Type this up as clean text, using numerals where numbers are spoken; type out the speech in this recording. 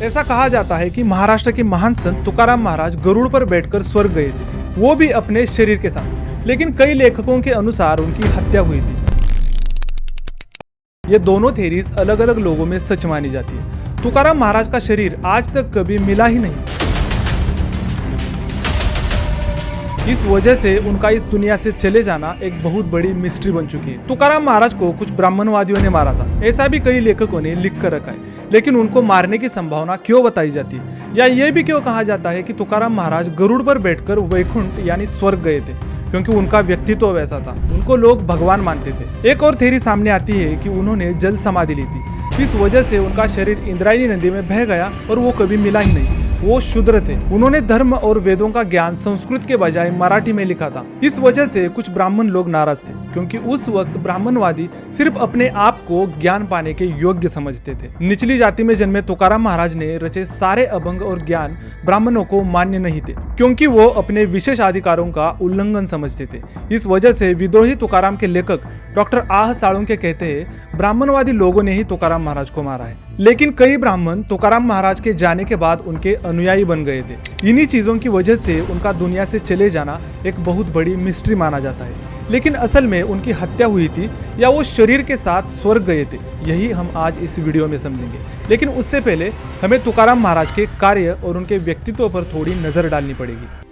ऐसा कहा जाता है कि महाराष्ट्र के महान संत तुकाराम महाराज गरुड़ पर बैठकर स्वर्ग गए थे, वो भी अपने शरीर के साथ। लेकिन कई लेखकों के अनुसार उनकी हत्या हुई थी। ये दोनों थेरीज अलग अलग लोगों में सच मानी जाती है। तुकाराम महाराज का शरीर आज तक कभी मिला ही नहीं। इस वजह से उनका इस दुनिया से चले जाना एक बहुत बड़ी मिस्ट्री बन चुकी है। तुकाराम महाराज को कुछ ब्राह्मणवादियों ने मारा था, ऐसा भी कई लेखकों ने लिख कर रखा है। लेकिन उनको मारने की संभावना क्यों बताई जाती है, या यह भी क्यों कहा जाता है कि तुकाराम महाराज गरुड़ पर बैठकर वैकुंठ यानी स्वर्ग गए थे, क्योंकि उनका व्यक्तित्व वैसा था। उनको लोग भगवान मानते थे। एक और थ्योरी सामने आती है कि उन्होंने जल समाधि ली थी, इस वजह से उनका शरीर इंद्रायणी नदी में बह गया और वो कभी मिला ही नहीं। वो शूद्र थे। उन्होंने धर्म और वेदों का ज्ञान संस्कृत के बजाय मराठी में लिखा था। इस वजह से कुछ ब्राह्मण लोग नाराज थे, क्योंकि उस वक्त ब्राह्मणवादी सिर्फ अपने आप को ज्ञान पाने के योग्य समझते थे। निचली जाति में जन्मे तुकाराम महाराज ने रचे सारे अभंग और ज्ञान ब्राह्मणों को मान्य नहीं थे, क्योंकि वो अपने विशेष अधिकारों का उल्लंघन समझते थे। इस वजह से विद्रोही तुकाराम के लेखक डॉक्टर आह साळुंखे कहते हैं, ब्राह्मणवादी लोगों ने ही तुकाराम महाराज को मारा है। लेकिन कई ब्राह्मण तुकाराम महाराज के जाने के बाद उनके अनुयायी बन गए थे। इन्हीं चीजों की वजह से उनका दुनिया से चले जाना एक बहुत बड़ी मिस्ट्री माना जाता है। लेकिन असल में उनकी हत्या हुई थी या वो शरीर के साथ स्वर्ग गए थे, यही हम आज इस वीडियो में समझेंगे। लेकिन उससे पहले हमें तुकाराम महाराज के कार्य और उनके व्यक्तित्व पर थोड़ी नजर डालनी पड़ेगी।